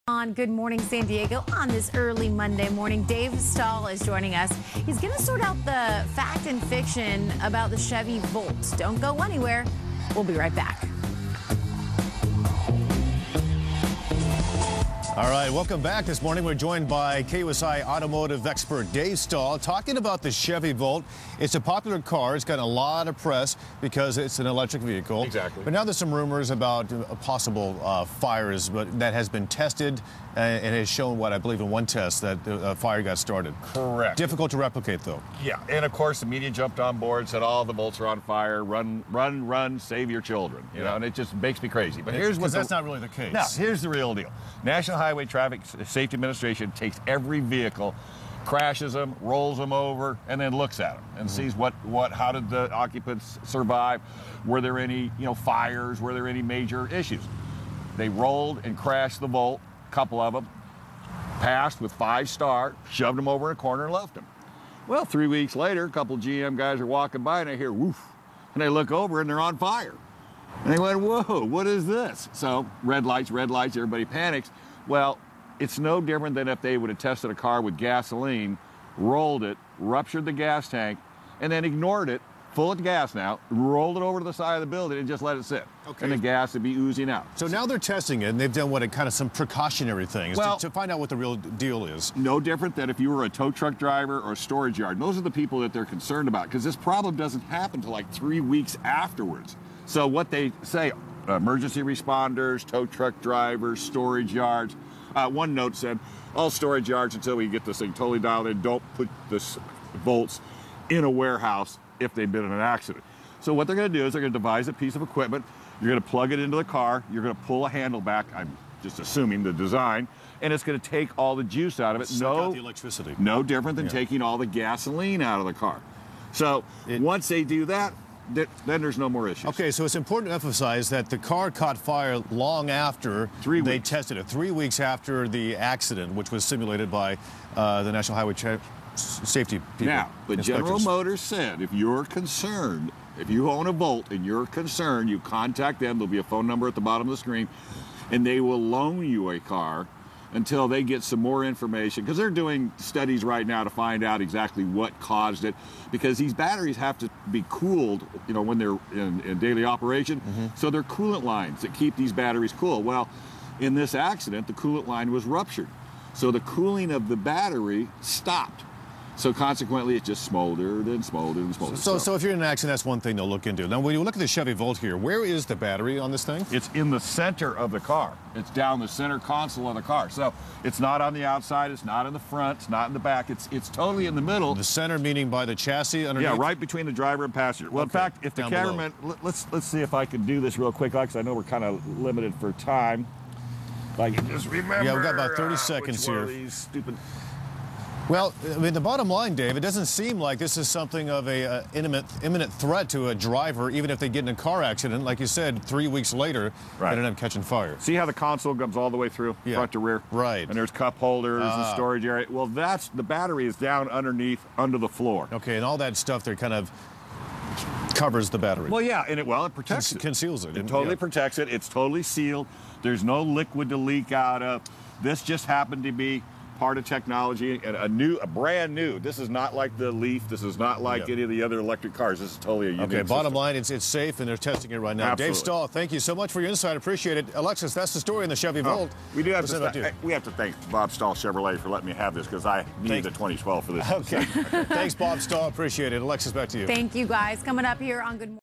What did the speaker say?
On Good Morning San Diego on this early Monday morning, Dave Stahl is joining us. He's going to sort out the fact and fiction about the Chevy Volt. Don't go anywhere. We'll be right back. All right, welcome back. This morning we're joined by KUSI automotive expert Dave Stahl talking about the Chevy Volt. It's a popular car. It's gotten a lot of press because it's an electric vehicle. Exactly. But now there's some rumors about possible fires, but that has been tested and has shown what I believe in one test that a fire got started. Correct. Difficult to replicate though. Yeah, and of course the media jumped on board, said all the Volts are on fire, run, save your children. You know, and it just makes me crazy. But here's what that's not really the case. No, here's the real deal. National Highway Traffic Safety Administration takes every vehicle, crashes them, rolls them over, and then looks at them and sees how did the occupants survive? Were there any, fires? Were there any major issues? They rolled and crashed the Volt, a couple of them, passed with 5-star, shoved them over in a corner and left them. Well, 3 weeks later, a couple GM guys are walking by and they hear woof, and they look over and they're on fire. And they went, whoa, what is this? So red lights, everybody panics. Well, it's no different than if they would have tested a car with gasoline, rolled it, ruptured the gas tank, and then ignored it, full of gas now, rolled it over to the side of the building and just let it sit. Okay. And the gas would be oozing out. So now they're testing it, and they've done kind of some precautionary things to find out what the real deal is. No different than if you were a tow truck driver or a storage yard. Those are the people that they're concerned about, because this problem doesn't happen until like 3 weeks afterwards. So what they say, emergency responders, tow truck drivers, storage yards. One note said, all storage yards, until we get this thing totally dialed in, don't put this Volts in a warehouse if they've been in an accident. So what they're going to do is they're going to devise a piece of equipment. You're going to plug it into the car. You're going to pull a handle back. I'm just assuming the design. And it's going to take all the juice out of it. Suck out the electricity. No different than taking all the gasoline out of the car. So once they do that, then there's no more issues. Okay, so it's important to emphasize that the car caught fire long after they tested it, 3 weeks after the accident, which was simulated by the National Highway Safety people. Now, but General Motors said if you're concerned, if you own a Volt and you're concerned, you contact them. There'll be a phone number at the bottom of the screen, and they will loan you a car until they get some more information, because they're doing studies right now to find out exactly what caused it, because these batteries have to be cooled, when they're in daily operation. So they're coolant lines that keep these batteries cool. Well, in this accident, the coolant line was ruptured. So the cooling of the battery stopped. So consequently, it just smoldered and smoldered and smoldered. So if you're in an accident, that's one thing they'll look into. Now, when you look at the Chevy Volt here, where is the battery on this thing? It's in the center of the car. It's down the center console of the car. So it's not on the outside. It's not in the front. It's not in the back. It's totally in the middle. The center meaning by the chssy underneath? Yeah, right between the driver and passenger. Well, in fact, if the cameraman, let's see if I can do this real quick, because I know we're kind of limited for time. If I can just remember. Yeah, we've got about 30 seconds here. These stupid. Well, I mean, the bottom line, Dave, it doesn't seem like this is something of a imminent threat to a driver, even if they get in a car accident. Like you said, 3 weeks later, they end up catching fire. See how the console comes all the way through, front to rear? Right. And there's cup holders and storage area. Well, the battery is down underneath, under the floor. Okay, and all that stuff there kind of covers the battery. Well, yeah, and it protects it. Conceals it. It totally protects it. It's totally sealed. There's no liquid to leak out of. This just happened to be part of technology, and a brand new. This is not like the Leaf. This is not like any of the other electric cars. This is totally a unique bottom line, it's safe, and they're testing it right now. Absolutely. Dave Stahl, thank you so much for your insight. Appreciate it. Alexis, that's the story in the Chevy Volt. We have to thank Bob Stahl Chevrolet for letting me have this, because I needed the 2012 for this. Okay. Thanks, Bob Stahl. Appreciate it. Alexis, back to you. Thank you, guys. Coming up here on Good Morning.